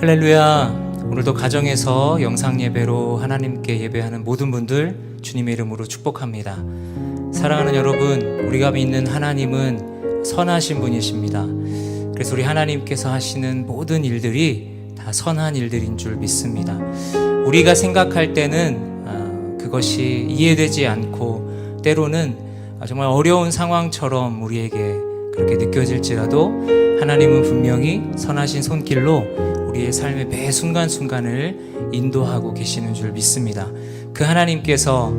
할렐루야. 오늘도 가정에서 영상 예배로 하나님께 예배하는 모든 분들 주님의 이름으로 축복합니다. 사랑하는 여러분, 우리가 믿는 하나님은 선하신 분이십니다. 그래서 우리 하나님께서 하시는 모든 일들이 다 선한 일들인 줄 믿습니다. 우리가 생각할 때는 그것이 이해되지 않고 때로는 정말 어려운 상황처럼 우리에게 그렇게 느껴질지라도 하나님은 분명히 선하신 손길로 우리의 삶의 매 순간순간을 인도하고 계시는 줄 믿습니다. 그 하나님께서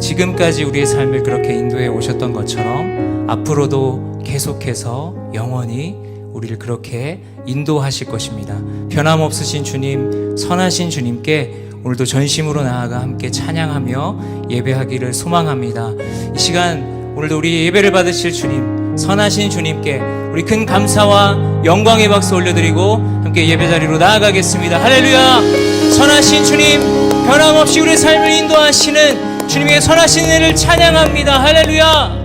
지금까지 우리의 삶을 그렇게 인도해 오셨던 것처럼 앞으로도 계속해서 영원히 우리를 그렇게 인도하실 것입니다. 변함없으신 주님, 선하신 주님께 오늘도 전심으로 나아가 함께 찬양하며 예배하기를 소망합니다. 이 시간 오늘도 우리 예배를 받으실 주님, 선하신 주님께 우리 큰 감사와 영광의 박수 올려드리고 함께 예배자리로 나아가겠습니다. 할렐루야. 선하신 주님, 변함없이 우리의 삶을 인도하시는 주님의 선하신 은혜를 찬양합니다. 할렐루야.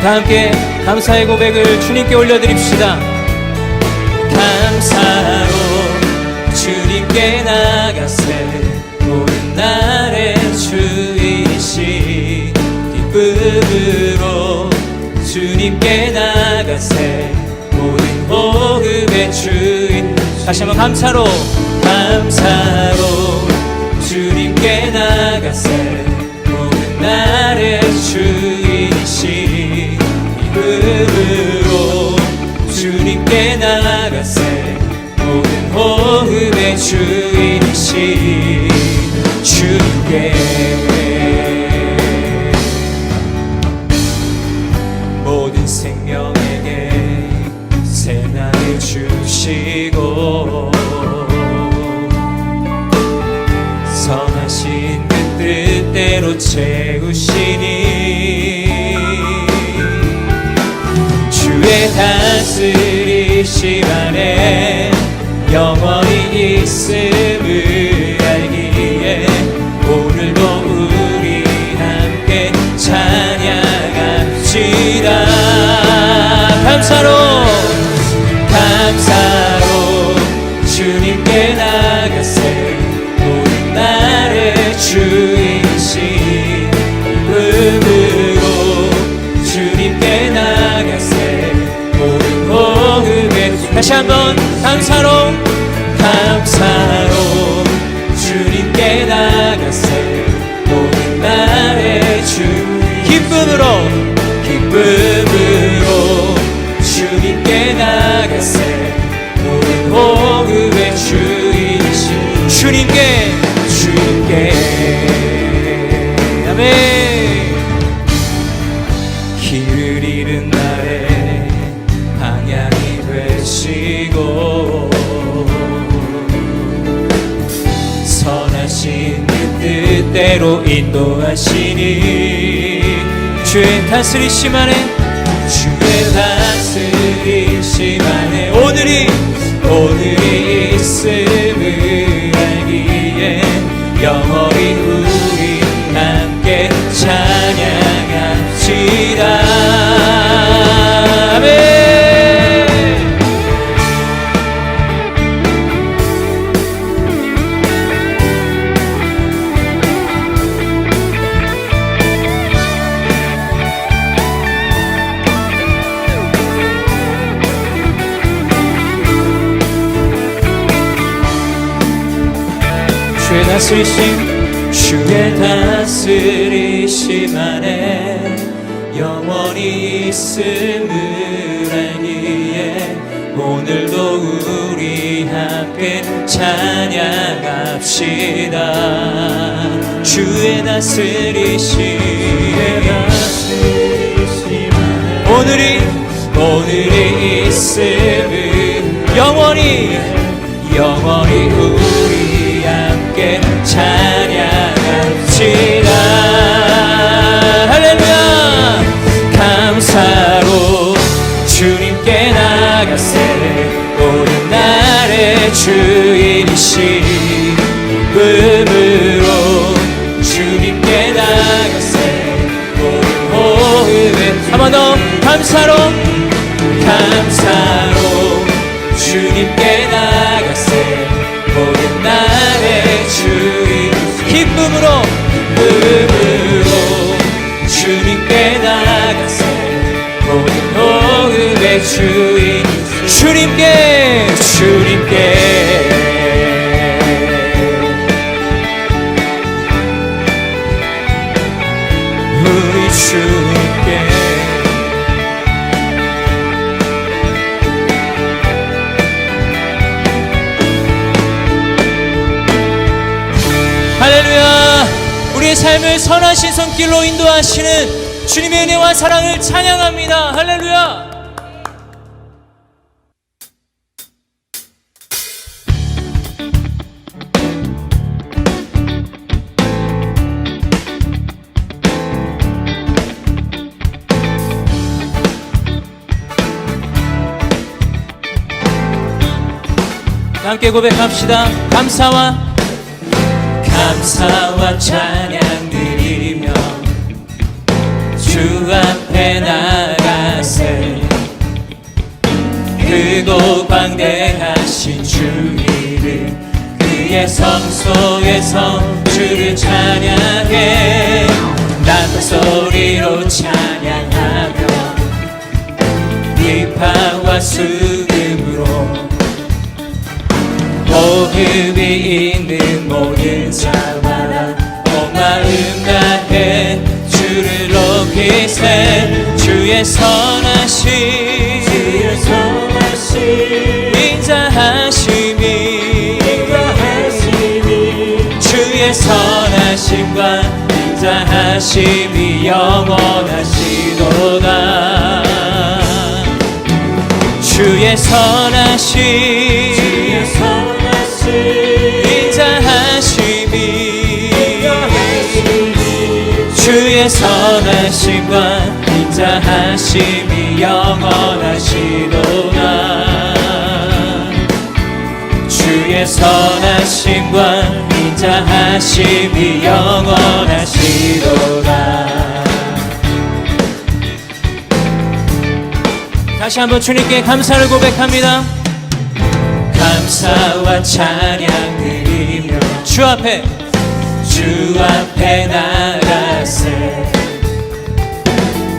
다 함께 감사의 고백을 주님께 올려드립시다. 감사로 주님께 나가세 모든 날의 주이시 기쁨으로 주님께 나가세 모든 호흡의 주인. 다시 한번 감사로 주님께 나가세 모든 날의 주이시 기쁨으로 주님께 나가세 모든 호흡의 주이시 주님께 모든 생명에게 새 날을 주시고 선하신 그 뜻대로 채우시니 주의 다스리심 안에 영원히 있음을 알기에 오늘도 우리 함께 찬양합시다. 감사로 주님께 나가세 모든 날의 주이시 기쁨으로 주님께 나가세 모든 호흡에 다시 한번 감사로 주님께 나가세 모든 날의 주 기쁨으로 주님께 나가세 모든 호흡의 주이신 주님께 아멘. 길을 잃은 날에 방향이 되시고 선하신 그 뜻대로 인도하시니 주의 다스리심 안에 오늘이 있음을 알기에 영원히 우리 함께 찬양합시다. 아멘. 주의 다스리심 안에 영원히 있음을 알기에 오늘도 우리 함께 찬양합시다. 주의 다스리심 안에 오늘이 있음을 영원히 우리 함께 찬양합시다. 할렐루야. 감사로 주님께 나가세 모든 날의 기쁨으로 주님께 나가세. 한 번 더 감사로 주님께 나가세. 모든 날의 주인 기쁨으로 주님께 나가세. 모든 호흡의 주인 주님께 우리 주님께. 할렐루야. 우리의 삶을 선하신 손길로 인도하시는 주님의 은혜와 사랑을 찬양합니다. 할렐루야. 함께 고백합시다. 감사와 찬양 드리며 주 앞에 나가세. 크고 광대하신 주 이름 그의 성소에서 주를 찬양해. 나팔 소리로 찬양하며 비파와 수금으로 호흡이 있는 모든 자마다 온 마음 다해 주를 높이세. 주의 선하심 인자하심이 주의 선하심과 인자하심이 영원하시도다. 주의 선하심 인자하심이 주의 선하심과 인자하심이 영원하시도다. 주의 선하심과 인자하심이 영원하시도다. 다시 한번 주님께 감사를 고백합니다. 감사와 찬양 드리며 주 앞에 나가세.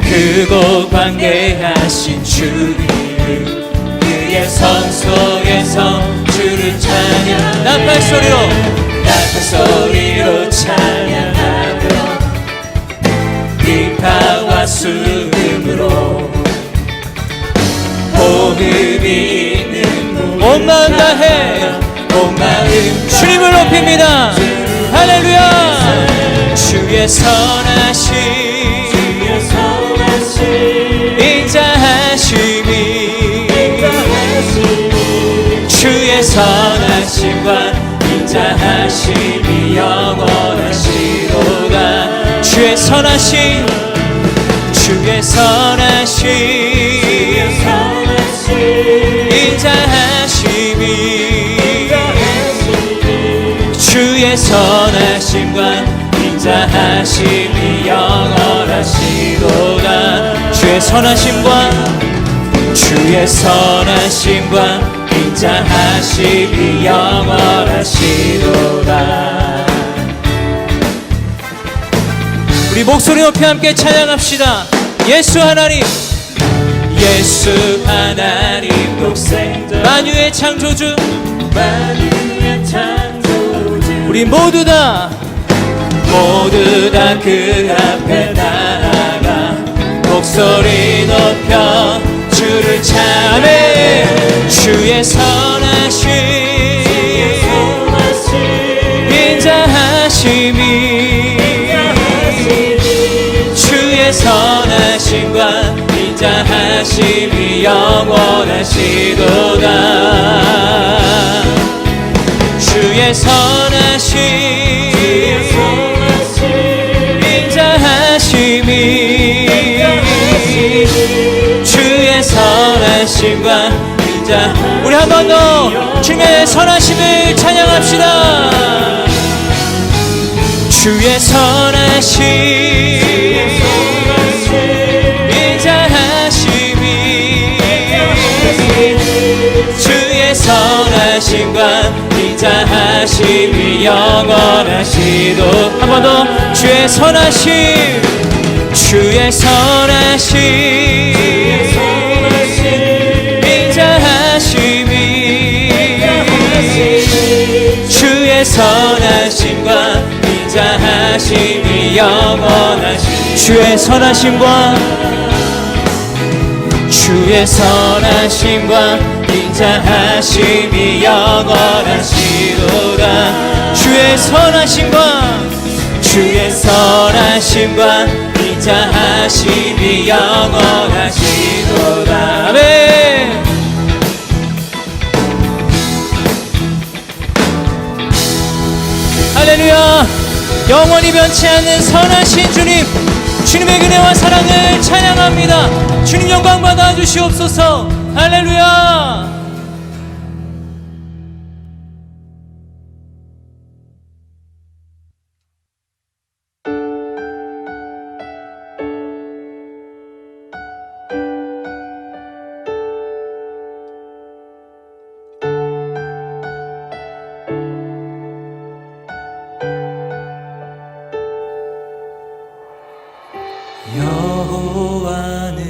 크고 광대하신 주 이름 그의 성소에서 주를 찬양. 나팔 소리로 찬양하며 비파와 수금으로 호흡이 온 마음 다해 주님을 높입니다. 할렐루야. 주의 선하심 인자하심이 주의 선하심과 인자하심이 영원하시도다. 주의 선하심 인자하심이 주의 선하심과 인자하심이 영원하시도다. 주의 선하심과 인자하심이 영원하시도다. 우리 목소리 높이 함께 찬양합시다. 예수 하나님 독생자 만유의 창조주 우리 모두 다 그 앞에 나아가 목소리 높여 주를 찬양해. 주의 선하심 인자하심이 주의 선하심과 인자하심이 영원하시도다. 주의 선하심 인자하심이 주의 선하심과 인자 우리 한 번 더 주님의 선하심을 찬양합시다. 주의 선하심 인자하심이 주의 선하심과 인자하심이 영원하시도. 한 번 더 주의 선하심 주의 선하심 인자하심이 주의 선하심과 인자하심이 영원하시. 주의 선하심과 주의 선하심과 인자하심이 영원하시도다. 주의 선하심과 주의 선하심과 인자하심이 영원하시도다. 아멘. 할렐루야. 영원히 변치 않는 선하신 주님, 주님의 은혜와 사랑을 찬양합니다. 주님 영광 받아 주시옵소서. 할렐루야. 여호와는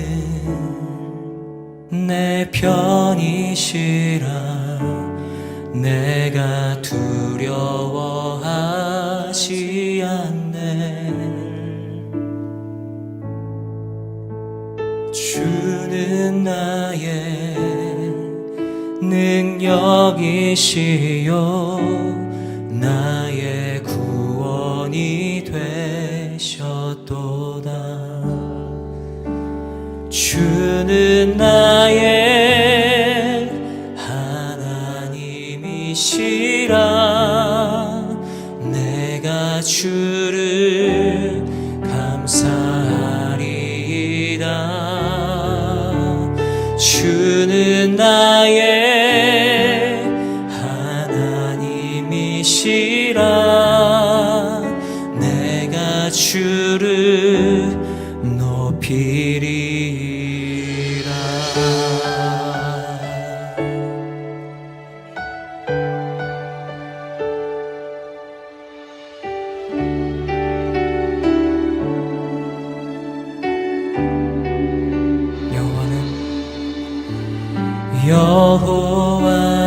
내 편이시라 내가 두려워하지 않네. 주는 나의 능력이시요 나의 구원이 되셨도다. 주는 나의 하나님이시라 내가 주를 감사하리이다. 주는 나의 하나님이시라 내가 주를 높이리이다.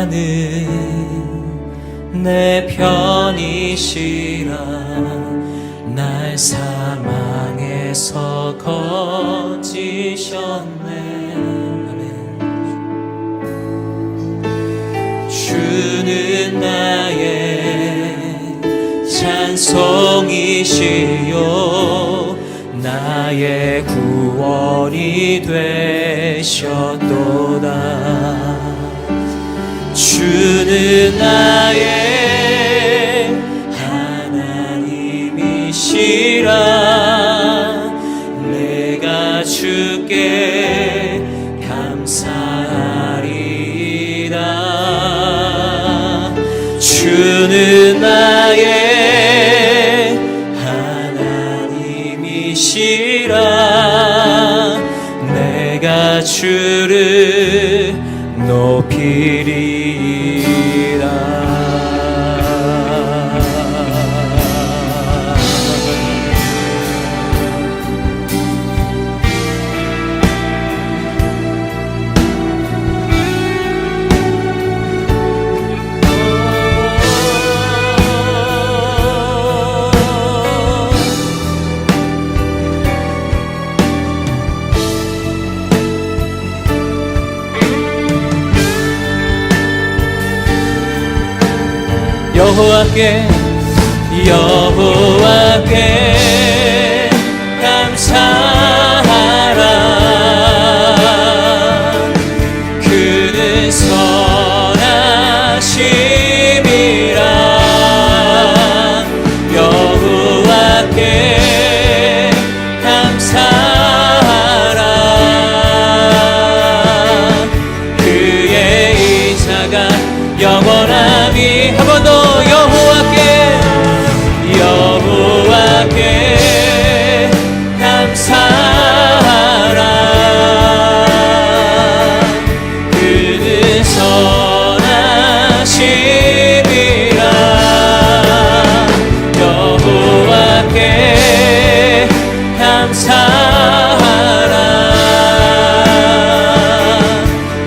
여호와는 내 편이시라 날 사망에서 거지셨네. 주는 나의 찬송이시요 나의 구원이 되셨도다. 주는 나의 하나님이시라 내가 주께 감사하리이다. 주는 나의 하나님이시라 내가 주를 높이리이다. 여호와께 감사하라. 그는 선하심이라. 여호와께 감사하라. 그의 인자가 감사하라.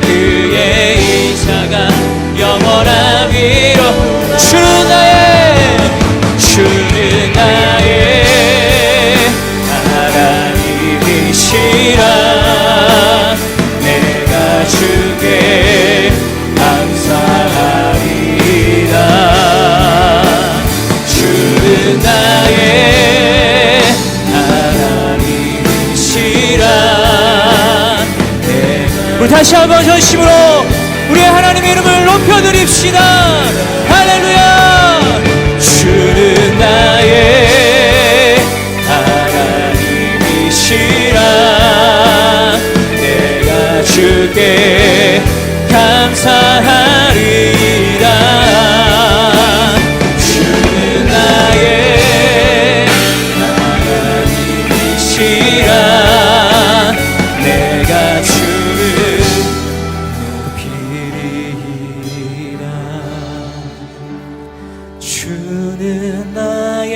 그의 인자가 영원하기로. 주는 나의 하나님이시라. 내가 주께 감사하리라. 주는 나의 하나님이시라. 우리 다시 한번 전심으로 우리의 하나님의 이름을 높여드립시다. 할렐루야. 주는 나의 하나님이시라. 내가 주께 감사하리라. 주는 나의 하나님이시라. 내가 주를 높이리라. 주는 나의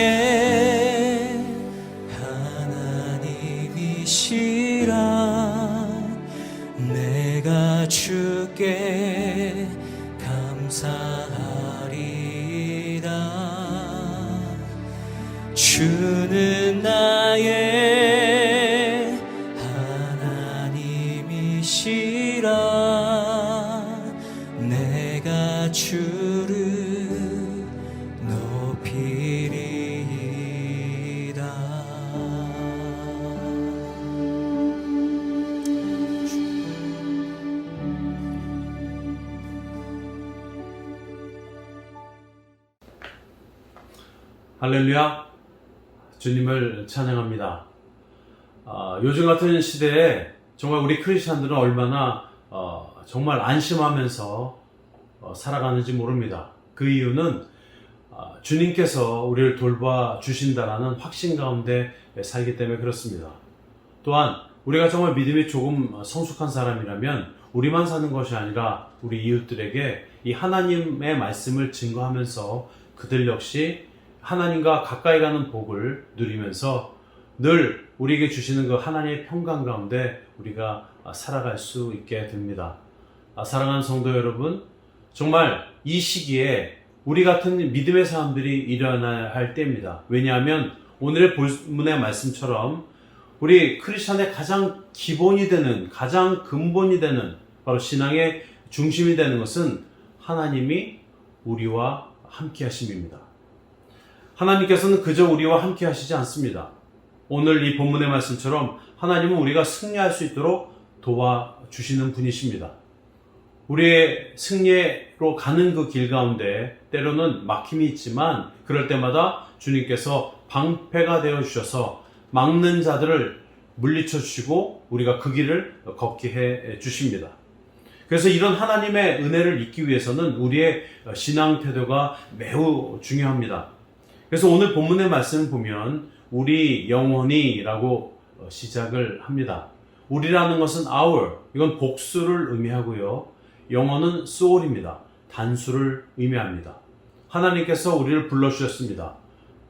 하나님이시라. 내가 주께 감사하리라. 주는 나의 하나님이시라. 내가 주를 높이리라. 할렐루야. 주님을 찬양합니다. 요즘 같은 시대에 정말 우리 크리스찬들은 얼마나 정말 안심하면서 살아가는지 모릅니다. 그 이유는 주님께서 우리를 돌봐 주신다라는 확신 가운데 살기 때문에 그렇습니다. 또한 우리가 정말 믿음이 조금 성숙한 사람이라면 우리만 사는 것이 아니라 우리 이웃들에게 이 하나님의 말씀을 증거하면서 그들 역시 하나님과 가까이 가는 복을 누리면서 늘 우리에게 주시는 그 하나님의 평강 가운데 우리가 살아갈 수 있게 됩니다. 사랑하는 성도 여러분, 정말 이 시기에 우리 같은 믿음의 사람들이 일어나야 할 때입니다. 왜냐하면 오늘의 본문의 말씀처럼 우리 크리스찬의 가장 기본이 되는, 가장 근본이 되는 바로 신앙의 중심이 되는 것은 하나님이 우리와 함께 하심입니다. 하나님께서는 그저 우리와 함께 하시지 않습니다. 오늘 이 본문의 말씀처럼 하나님은 우리가 승리할 수 있도록 도와주시는 분이십니다. 우리의 승리로 가는 그 길 가운데 때로는 막힘이 있지만 그럴 때마다 주님께서 방패가 되어주셔서 막는 자들을 물리쳐 주시고 우리가 그 길을 걷게 해 주십니다. 그래서 이런 하나님의 은혜를 잊기 위해서는 우리의 신앙 태도가 매우 중요합니다. 그래서 오늘 본문의 말씀을 보면 우리 영원히 라고 시작을 합니다. 우리라는 것은 our, 이건 복수를 의미하고요. 영어는 soul입니다. 단수를 의미합니다. 하나님께서 우리를 불러주셨습니다.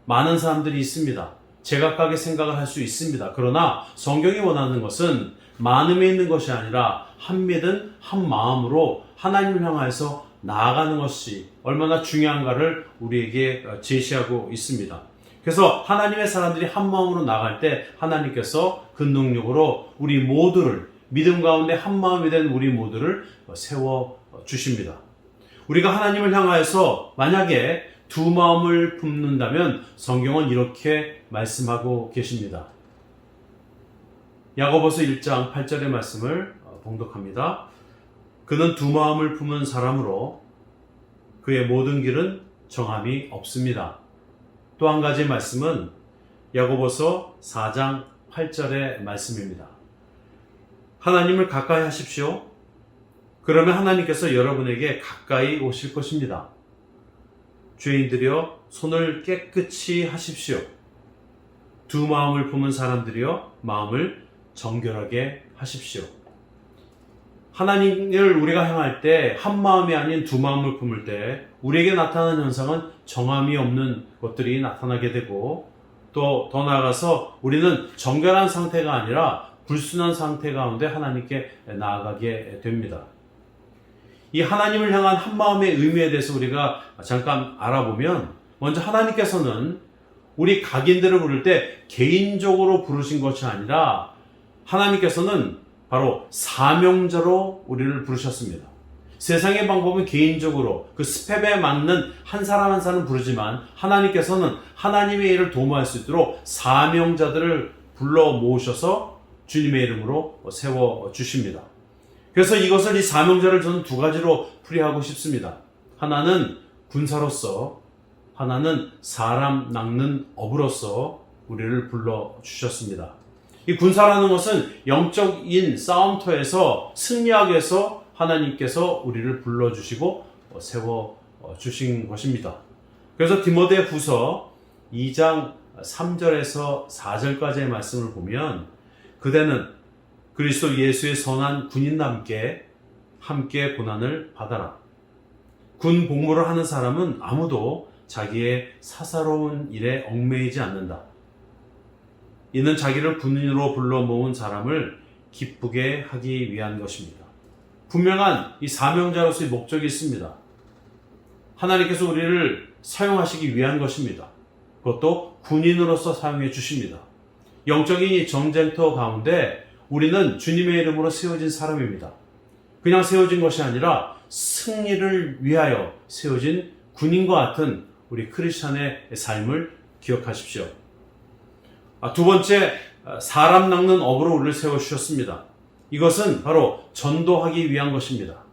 많은 사람들이 있습니다. 제각각의 생각을 할 수 있습니다. 그러나 성경이 원하는 것은 많음에 있는 것이 아니라 한 믿음, 한 마음으로 하나님을 향해서 나아가는 것이 얼마나 중요한가를 우리에게 제시하고 있습니다. 그래서 하나님의 사람들이 한 마음으로 나갈 때 하나님께서 그 능력으로 우리 모두를 믿음 가운데 한 마음이 된 우리 모두를 세워 주십니다. 우리가 하나님을 향하여서 만약에 두 마음을 품는다면 성경은 이렇게 말씀하고 계십니다. 야고보서 1장 8절의 말씀을 봉독합니다. 그는 두 마음을 품은 사람으로 그의 모든 길은 정함이 없습니다. 또 한 가지 말씀은 야고보서 4장 8절의 말씀입니다. 하나님을 가까이 하십시오. 그러면 하나님께서 여러분에게 가까이 오실 것입니다. 죄인들이여 손을 깨끗이 하십시오. 두 마음을 품은 사람들이여 마음을 정결하게 하십시오. 하나님을 우리가 향할 때 한 마음이 아닌 두 마음을 품을 때 우리에게 나타나는 현상은 정함이 없는 것들이 나타나게 되고 또 더 나아가서 우리는 정결한 상태가 아니라 불순한 상태 가운데 하나님께 나아가게 됩니다. 이 하나님을 향한 한마음의 의미에 대해서 우리가 잠깐 알아보면, 먼저 하나님께서는 우리 각인들을 부를 때 개인적으로 부르신 것이 아니라 하나님께서는 바로 사명자로 우리를 부르셨습니다. 세상의 방법은 개인적으로 그 스펙에 맞는 한 사람 한 사람 부르지만, 하나님께서는 하나님의 일을 도모할 수 있도록 사명자들을 불러 모으셔서 주님의 이름으로 세워주십니다. 그래서 이것을, 이 사명자를 저는 두 가지로 풀이하고 싶습니다. 하나는 군사로서, 하나는 사람 낚는 어부로서 우리를 불러주셨습니다. 이 군사라는 것은 영적인 싸움터에서 승리하기 위해서 하나님께서 우리를 불러주시고 세워주신 것입니다. 그래서 디모데 후서 2장 3절에서 4절까지의 말씀을 보면, 그대는 그리스도 예수의 선한 군인답게 함께 고난을 받아라. 군 복무를 하는 사람은 아무도 자기의 사사로운 일에 얽매이지 않는다. 이는 자기를 군인으로 불러 모은 사람을 기쁘게 하기 위한 것입니다. 분명한 이 사명자로서의 목적이 있습니다. 하나님께서 우리를 사용하시기 위한 것입니다. 그것도 군인으로서 사용해 주십니다. 영적인 이 전쟁터 가운데 우리는 주님의 이름으로 세워진 사람입니다. 그냥 세워진 것이 아니라 승리를 위하여 세워진 군인과 같은 우리 크리스찬의 삶을 기억하십시오. 두 번째, 사람 낚는 어부로 우리를 세워주셨습니다. 이것은 바로 전도하기 위한 것입니다.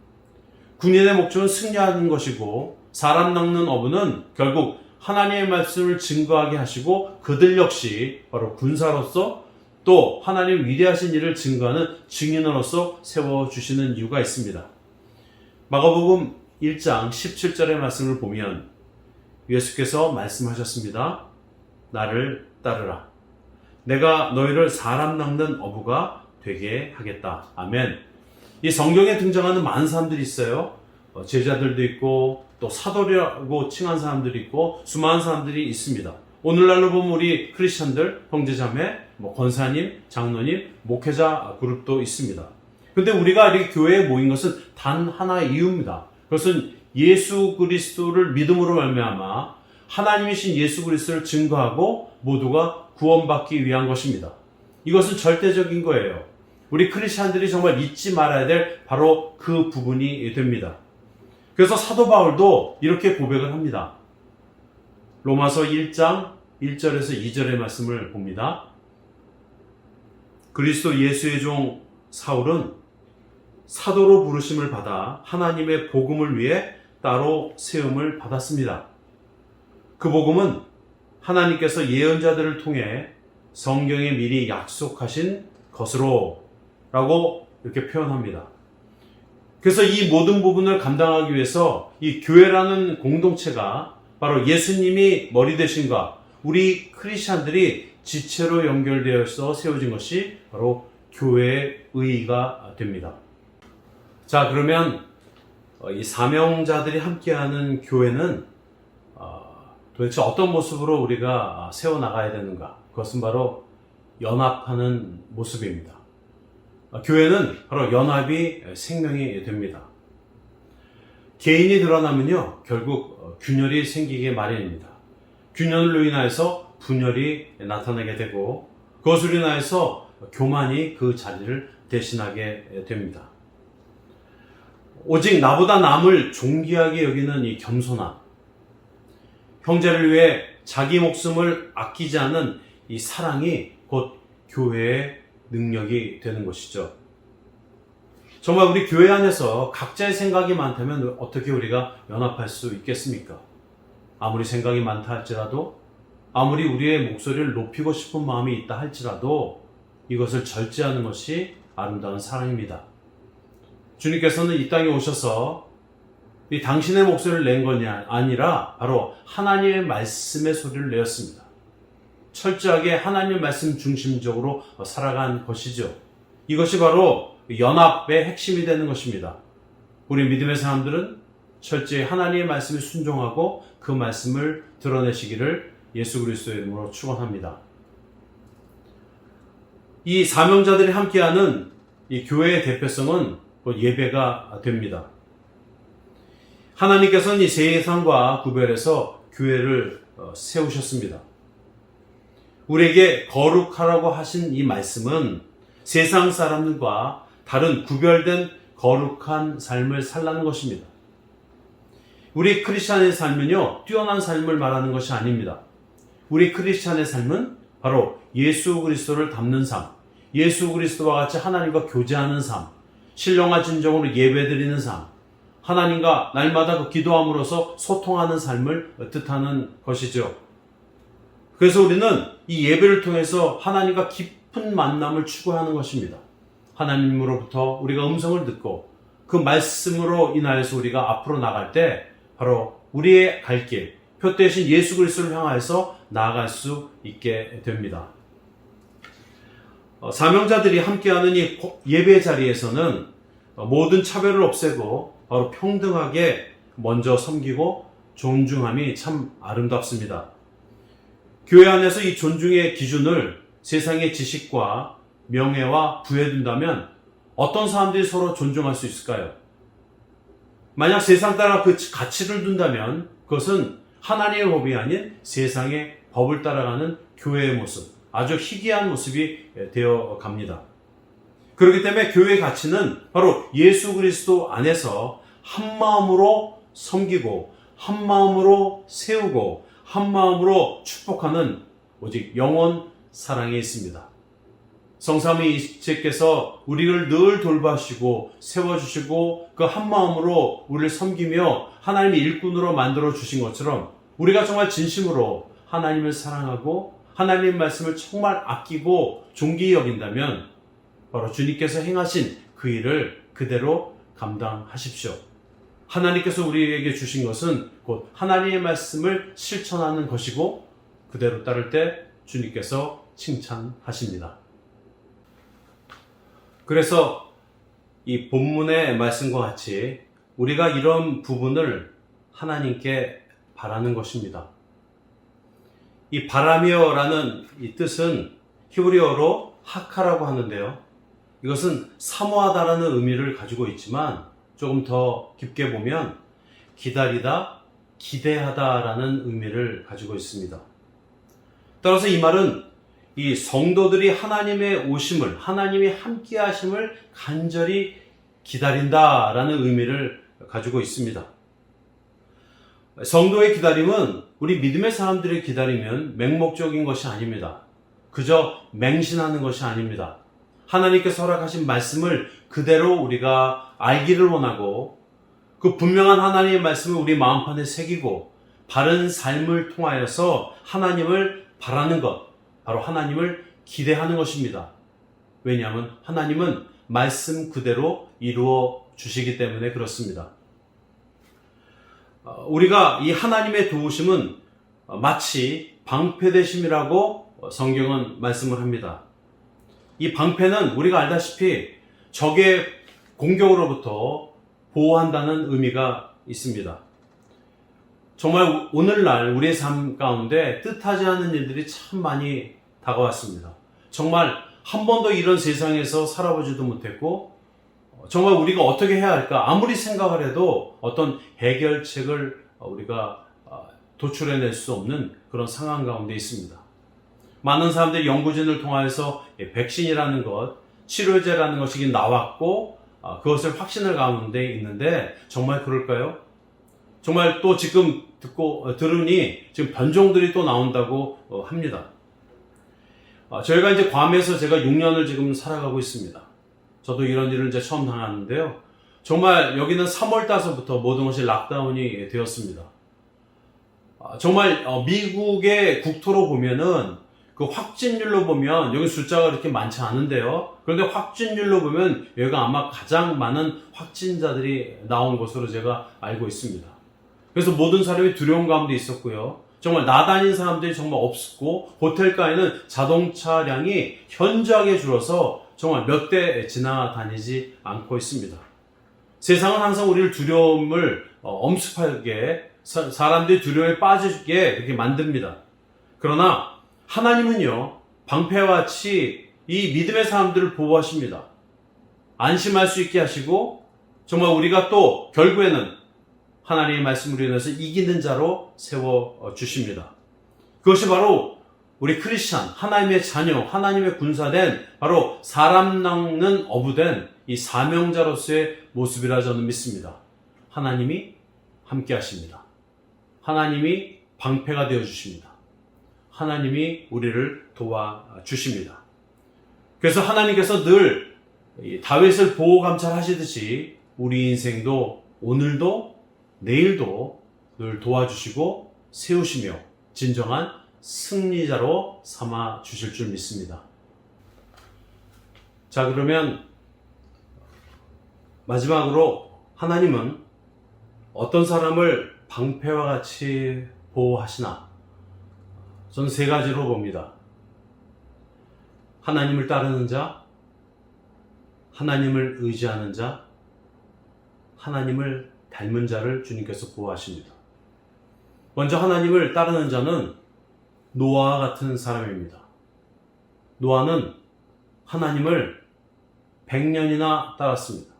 군인의 목적은 승리하는 것이고, 사람 낚는 어부는 결국 하나님의 말씀을 증거하게 하시고, 그들 역시 바로 군사로서 또 하나님 위대하신 일을 증거하는 증인으로서 세워주시는 이유가 있습니다. 마가복음 1장 17절의 말씀을 보면 예수께서 말씀하셨습니다. 나를 따르라. 내가 너희를 사람 낚는 어부가 되게 하겠다. 아멘. 이 성경에 등장하는 많은 사람들이 있어요. 제자들도 있고 또 사도라고 칭한 사람들이 있고 수많은 사람들이 있습니다. 오늘날로 보면 우리 크리스천들, 형제자매, 권사님, 장로님, 목회자 그룹도 있습니다. 근데 우리가 이렇게 교회에 모인 것은 단 하나의 이유입니다. 그것은 예수 그리스도를 믿음으로 말미암아 하나님이신 예수 그리스도를 증거하고 모두가 구원받기 위한 것입니다. 이것은 절대적인 거예요. 우리 크리스천들이 정말 잊지 말아야 될 바로 그 부분이 됩니다. 그래서 사도 바울도 이렇게 고백을 합니다. 로마서 1장 1절에서 2절의 말씀을 봅니다. 그리스도 예수의 종 사울은 사도로 부르심을 받아 하나님의 복음을 위해 따로 세움을 받았습니다. 그 복음은 하나님께서 예언자들을 통해 성경에 미리 약속하신 것으로 라고 이렇게 표현합니다. 그래서 이 모든 부분을 감당하기 위해서 이 교회라는 공동체가 바로 예수님이 머리 되신과 우리 크리스찬들이 지체로 연결되어서 세워진 것이 바로 교회의 의의가 됩니다. 자, 그러면 이 사명자들이 함께하는 교회는 도대체 어떤 모습으로 우리가 세워나가야 되는가? 그것은 바로 연합하는 모습입니다. 교회는 바로 연합이 생명이 됩니다. 개인이 드러나면요, 결국 균열이 생기게 마련입니다. 균열로 인하여서 분열이 나타나게 되고, 그것으로 인하여서 교만이 그 자리를 대신하게 됩니다. 오직 나보다 남을 존귀하게 여기는 이 겸손함, 형제를 위해 자기 목숨을 아끼지 않는 이 사랑이 곧 교회의 능력이 되는 것이죠. 정말 우리 교회 안에서 각자의 생각이 많다면 어떻게 우리가 연합할 수 있겠습니까? 아무리 생각이 많다 할지라도, 아무리 우리의 목소리를 높이고 싶은 마음이 있다 할지라도 이것을 절제하는 것이 아름다운 사랑입니다. 주님께서는 이 땅에 오셔서 이 당신의 목소리를 낸 것이 아니라 바로 하나님의 말씀의 소리를 내었습니다. 철저하게 하나님의 말씀 중심적으로 살아간 것이죠. 이것이 바로 연합의 핵심이 되는 것입니다. 우리 믿음의 사람들은 철저히 하나님의 말씀에 순종하고 그 말씀을 드러내시기를 예수 그리스도의 이름으로 축원합니다. 이 사명자들이 함께하는 이 교회의 대표성은 곧 예배가 됩니다. 하나님께서는 이 세상과 구별해서 교회를 세우셨습니다. 우리에게 거룩하라고 하신 이 말씀은 세상 사람들과 다른 구별된 거룩한 삶을 살라는 것입니다. 우리 크리스찬의 삶은요, 뛰어난 삶을 말하는 것이 아닙니다. 우리 크리스찬의 삶은 바로 예수 그리스도를 닮는 삶, 예수 그리스도와 같이 하나님과 교제하는 삶, 신령과 진정으로 예배드리는 삶, 하나님과 날마다 그 기도함으로써 소통하는 삶을 뜻하는 것이죠. 그래서 우리는 이 예배를 통해서 하나님과 깊은 만남을 추구하는 것입니다. 하나님으로부터 우리가 음성을 듣고 그 말씀으로 인하여서 우리가 앞으로 나갈 때 바로 우리의 갈 길, 표 대신 예수 그리스도를 향하여서 나아갈 수 있게 됩니다. 사명자들이 함께하는 이 예배 자리에서는 모든 차별을 없애고 바로 평등하게 먼저 섬기고 존중함이 참 아름답습니다. 교회 안에서 이 존중의 기준을 세상의 지식과 명예와 부에 둔다면 어떤 사람들이 서로 존중할 수 있을까요? 만약 세상 따라 그 가치를 둔다면 그것은 하나님의 법이 아닌 세상의 법을 따라가는 교회의 모습, 아주 희귀한 모습이 되어 갑니다. 그렇기 때문에 교회의 가치는 바로 예수 그리스도 안에서 한 마음으로 섬기고 한 마음으로 세우고 한 마음으로 축복하는 오직 영원 사랑에 있습니다. 성삼위일체께서 우리를 늘 돌봐주시고 세워주시고 그 한 마음으로 우리를 섬기며 하나님의 일꾼으로 만들어 주신 것처럼 우리가 정말 진심으로 하나님을 사랑하고 하나님의 말씀을 정말 아끼고 존귀히 여긴다면 바로 주님께서 행하신 그 일을 그대로 감당하십시오. 하나님께서 우리에게 주신 것은 곧 하나님의 말씀을 실천하는 것이고 그대로 따를 때 주님께서 칭찬하십니다. 그래서 이 본문의 말씀과 같이 우리가 이런 부분을 하나님께 바라는 것입니다. 이 바라며라는 이 뜻은 히브리어로 하카라고 하는데요. 이것은 사모하다라는 의미를 가지고 있지만 조금 더 깊게 보면 기다리다, 기대하다라는 의미를 가지고 있습니다. 따라서 이 말은 이 성도들이 하나님의 오심을, 하나님의 함께 하심을 간절히 기다린다라는 의미를 가지고 있습니다. 성도의 기다림은 우리 믿음의 사람들의 기다리면 맹목적인 것이 아닙니다. 그저 맹신하는 것이 아닙니다. 하나님께서 허락하신 말씀을 그대로 우리가 알기를 원하고 그 분명한 하나님의 말씀을 우리 마음판에 새기고 바른 삶을 통하여서 하나님을 바라는 것, 바로 하나님을 기대하는 것입니다. 왜냐하면 하나님은 말씀 그대로 이루어 주시기 때문에 그렇습니다. 우리가 이 하나님의 도우심은 마치 방패되심이라고 성경은 말씀을 합니다. 이 방패는 우리가 알다시피 적의 공격으로부터 보호한다는 의미가 있습니다. 정말 오늘날 우리의 삶 가운데 뜻하지 않은 일들이 참 많이 다가왔습니다. 정말 한 번도 이런 세상에서 살아보지도 못했고 정말 우리가 어떻게 해야 할까 아무리 생각을 해도 어떤 해결책을 우리가 도출해낼 수 없는 그런 상황 가운데 있습니다. 많은 사람들이 연구진을 통해서 백신이라는 것, 치료제라는 것이 나왔고 그것을 확신을 가운데 있는데 정말 그럴까요? 정말 또 지금 들으니 지금 변종들이 또 나온다고 합니다. 저희가 이제 괌에서 제가 6년을 지금 살아가고 있습니다. 저도 이런 일을 이제 처음 당하는데요. 정말 여기는 3월 달서부터 모든 것이 락다운이 되었습니다. 정말 미국의 국토로 보면은 그 확진율로 보면 여기 숫자가 그렇게 많지 않은데요. 그런데 확진율로 보면 여기가 아마 가장 많은 확진자들이 나온 것으로 제가 알고 있습니다. 그래서 모든 사람이 두려움 가운데 있었고요. 정말 나다닌 사람들이 정말 없었고 호텔가에는 자동차량이 현저하게 줄어서 정말 몇 대 지나다니지 않고 있습니다. 세상은 항상 우리를 두려움을 엄습하게 사람들이 두려움에 빠지게 그렇게 만듭니다. 그러나 하나님은요, 방패와 같이 이 믿음의 사람들을 보호하십니다. 안심할 수 있게 하시고 정말 우리가 또 결국에는 하나님의 말씀으로 인해서 이기는 자로 세워주십니다. 그것이 바로 우리 크리스찬, 하나님의 자녀, 하나님의 군사된 바로 사람 낚는 어부된 이 사명자로서의 모습이라 저는 믿습니다. 하나님이 함께 하십니다. 하나님이 방패가 되어주십니다. 하나님이 우리를 도와주십니다. 그래서 하나님께서 늘 다윗을 보호 감찰하시듯이 우리 인생도 오늘도 내일도 늘 도와주시고 세우시며 진정한 승리자로 삼아 주실 줄 믿습니다. 자, 그러면 마지막으로 하나님은 어떤 사람을 방패와 같이 보호하시나? 저는 세 가지로 봅니다. 하나님을 따르는 자, 하나님을 의지하는 자, 하나님을 닮은 자를 주님께서 보호하십니다. 먼저 하나님을 따르는 자는 노아와 같은 사람입니다. 노아는 하나님을 100년이나 따랐습니다.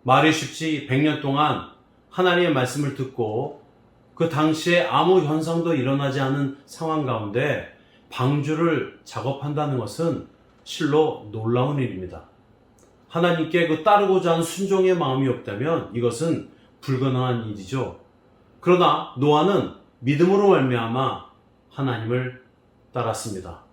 말이 쉽지 100년 동안 하나님의 말씀을 듣고 그 당시에 아무 현상도 일어나지 않은 상황 가운데 방주를 작업한다는 것은 실로 놀라운 일입니다. 하나님께 그 따르고자 하는 순종의 마음이 없다면 이것은 불가능한 일이죠. 그러나 노아는 믿음으로 말미암아 하나님을 따랐습니다.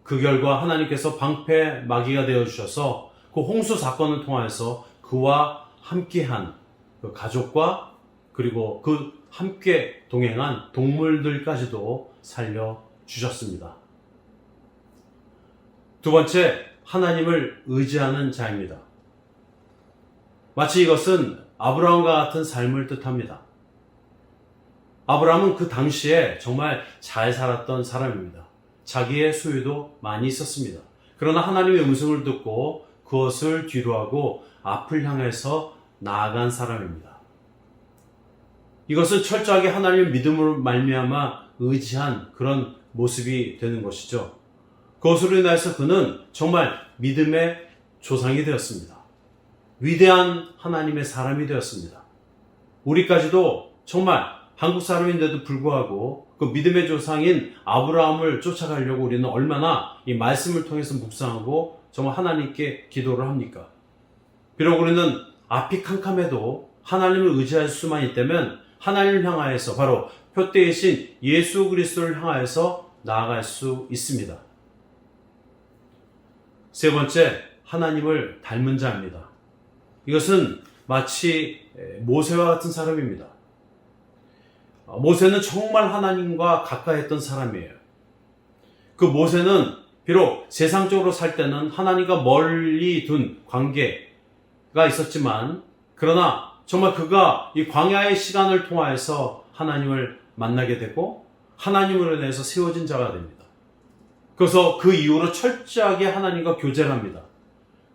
그 결과 하나님께서 방패 마귀가 되어주셔서 그 홍수 사건을 통하여서 그와 함께한 그 가족과 그리고 그 함께 동행한 동물들까지도 살려주셨습니다. 두 번째, 하나님을 의지하는 자입니다. 마치 이것은 아브라함과 같은 삶을 뜻합니다. 아브라함은 그 당시에 정말 잘 살았던 사람입니다. 자기의 소유도 많이 있었습니다. 그러나 하나님의 음성을 듣고 그것을 뒤로하고 앞을 향해서 나아간 사람입니다. 이것은 철저하게 하나님의 믿음으로 말미암아 의지한 그런 모습이 되는 것이죠. 그것으로 인해서 그는 정말 믿음의 조상이 되었습니다. 위대한 하나님의 사람이 되었습니다. 우리까지도 정말 한국 사람인데도 불구하고 그 믿음의 조상인 아브라함을 쫓아가려고 우리는 얼마나 이 말씀을 통해서 묵상하고 정말 하나님께 기도를 합니까? 비록 우리는 앞이 캄캄해도 하나님을 의지할 수만 있다면 하나님을 향하여서 바로 표대이신 예수 그리스도를 향하여서 나아갈 수 있습니다. 세 번째, 하나님을 닮은 자입니다. 이것은 마치 모세와 같은 사람입니다. 모세는 정말 하나님과 가까이 했던 사람이에요. 그 모세는 비록 세상적으로 살 때는 하나님과 멀리 둔 관계가 있었지만 그러나 정말 그가 이 광야의 시간을 통하여서 하나님을 만나게 되고 하나님으로 인해서 세워진 자가 됩니다. 그래서 그 이후로 철저하게 하나님과 교제를 합니다.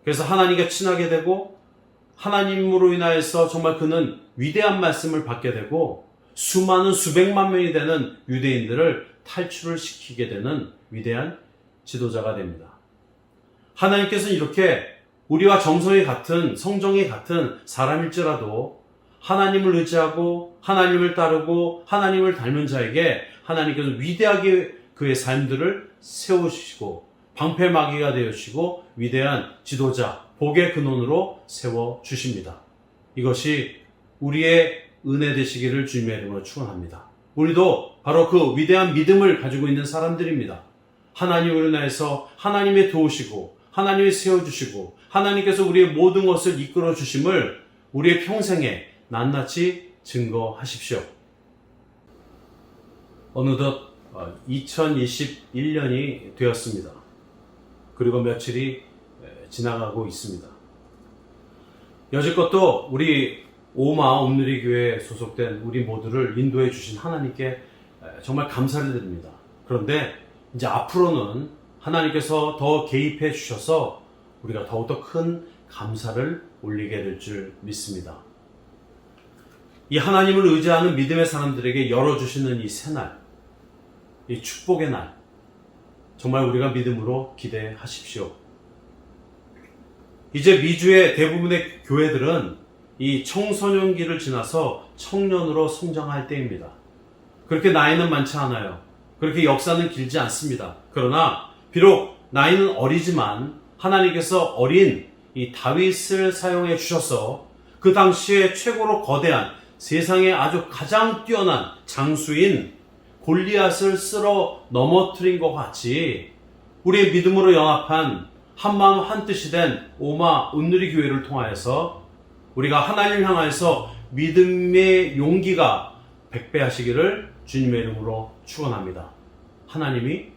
그래서 하나님과 친하게 되고 하나님으로 인하여서 정말 그는 위대한 말씀을 받게 되고 수많은 수백만 명이 되는 유대인들을 탈출을 시키게 되는 위대한 지도자가 됩니다. 하나님께서는 이렇게 우리와 정성이 같은 성정이 같은 사람일지라도 하나님을 의지하고 하나님을 따르고 하나님을 닮은 자에게 하나님께서 위대하게 그의 삶들을 세우시고 방패막이가 되어주시고 위대한 지도자, 복의 근원으로 세워주십니다. 이것이 우리의 은혜 되시기를 주님의 이름으로 축원합니다. 우리도 바로 그 위대한 믿음을 가지고 있는 사람들입니다. 하나님을 인하여서 하나님의 도우시고 하나님이 세워주시고 하나님께서 우리의 모든 것을 이끌어 주심을 우리의 평생에 낱낱이 증거하십시오. 어느덧 2021년이 되었습니다. 그리고 며칠이 지나가고 있습니다. 여지껏도 우리 오마 옴누리교회에 소속된 우리 모두를 인도해 주신 하나님께 정말 감사를 드립니다. 그런데 이제 앞으로는 하나님께서 더 개입해 주셔서 우리가 더욱더 큰 감사를 올리게 될 줄 믿습니다. 이 하나님을 의지하는 믿음의 사람들에게 열어주시는 이 새날, 이 축복의 날, 정말 우리가 믿음으로 기대하십시오. 이제 미주의 대부분의 교회들은 이 청소년기를 지나서 청년으로 성장할 때입니다. 그렇게 나이는 많지 않아요. 그렇게 역사는 길지 않습니다. 그러나 비록 나이는 어리지만 하나님께서 어린 이 다윗을 사용해 주셔서 그 당시에 최고로 거대한, 세상에 아주 가장 뛰어난 장수인 골리앗을 쓸어 넘어뜨린 것 같이 우리의 믿음으로 연합한 한마음 한뜻이 된 오마 온누리 교회를 통하여서 우리가 하나님을 향하여서 믿음의 용기가 백배하시기를 주님의 이름으로 축원합니다. 하나님이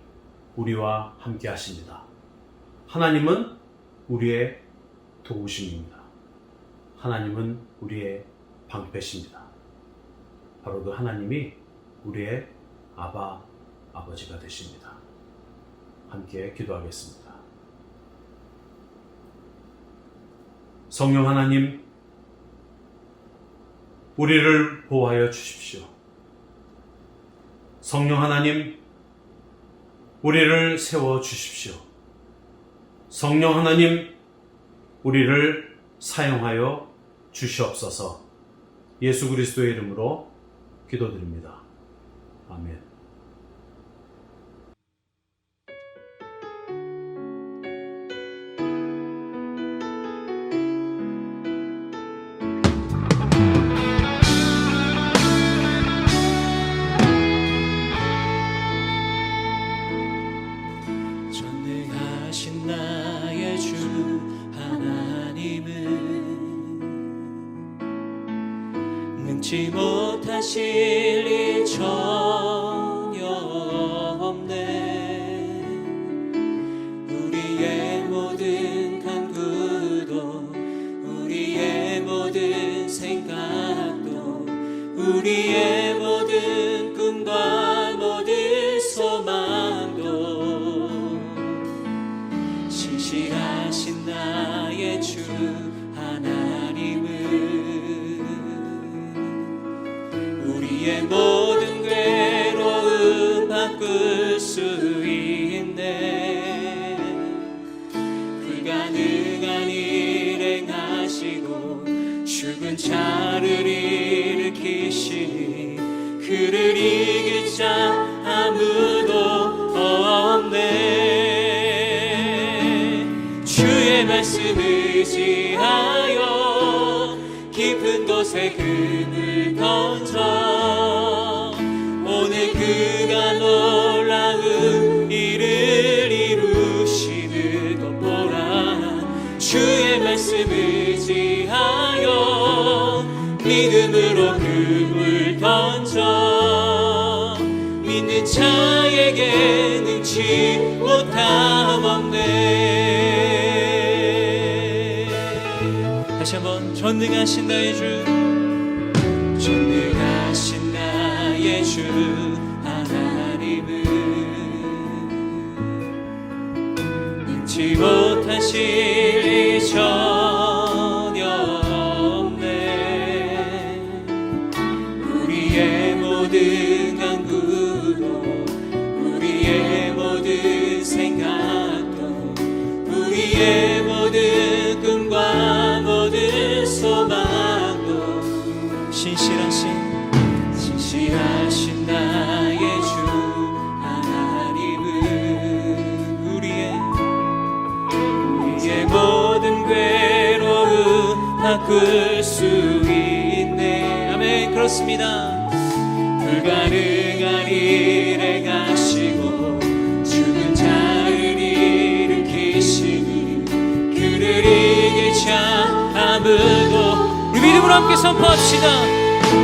우리와 함께 하십니다. 하나님은 우리의 도우심입니다. 하나님은 우리의 방패십니다. 바로 그 하나님이 우리의 아버지가 되십니다. 함께 기도하겠습니다. 성령 하나님, 우리를 보호하여 주십시오. 성령 하나님, 우리를 세워 주십시오. 성령 하나님, 우리를 사용하여 주시옵소서. 예수 그리스도의 이름으로 기도드립니다. 아멘. 전능하신 나의 주 하나님은 능치 못하실 일 전혀 없네. 우리의 모든 간구도, 우리의 모든 생각도, 우리의 모든 꿈과 모든 소망도 신실하신 나의 주 하나님은 우리의 모든 괴로움 바꿀 수 있네. 불가능한 일 행하시고 죽은 자를 일으키시니 그를 이길 자 아무도 없네. 주의 말씀 의지하여 깊은 곳에 금을 던져 오늘 그가 놀라운 일을 이루시는 것 보라. 주의 말씀 의지하여 믿음으로 금을 던져 믿는 자에게 능치 못함 없네. 다시 한번 전능하신 나의 주, 전능하신 나의 주 하나님은 능치 못하실 일 전혀 없네. 우리의 모든 간구도, 우리의 모든 생각도, 우리의 모든 꿈과 모든 소망도 신실하신 나의 주 하나님은 우리의 모든 괴로움 바꿀 수 있네. 아멘. 그렇습니다. 불가능한 일 행하시고 죽은 자를 일으키시니 그를 이길 자 아무도. 우리 믿음으로 함께 선포합시다.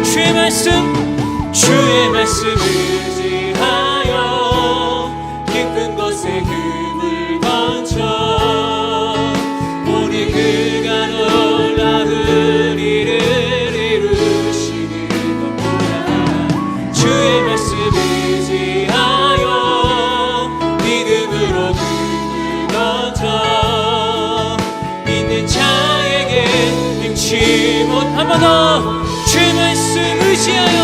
주의 말씀 의지하여 깊은 곳에 금을 던져 오늘 그가 놀라운 일을 이루시는 것 보라. 주의 말씀 의지하여 믿음으로 금을 던져 믿는 자에게 능치 못. 한 번 더. 주의 말씀 의지하여,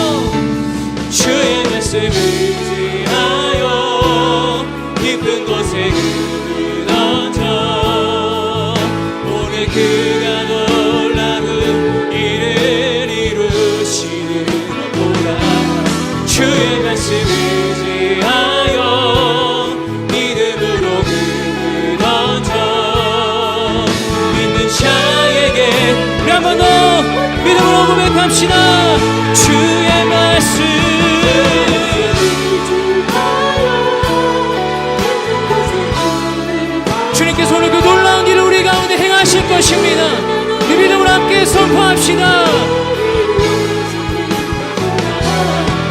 주의 말씀 의지하여 고백합시다. 주의 말씀 주님께서 오늘 그 놀라운 일을 우리 가운데 행하실 것입니다. 우리 믿음으로 함께 선포합시다.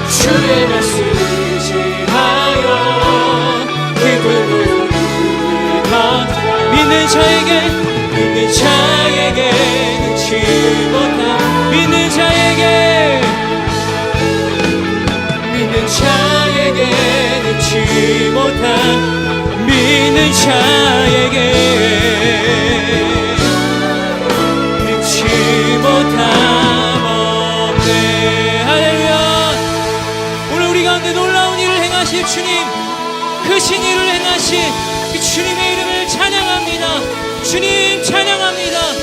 주의 말씀 의지하여 기쁨을 믿는 자에게 능치 못한 믿는 자에게 능치 못한 믿는 자에게 능치 못함 없네. 할렐루야. 오늘 우리 가운데 놀라운 일을 행하실 주님, 크신 일을 행하신 그 주님의 이름을 찬양합니다. 주님 찬양합니다.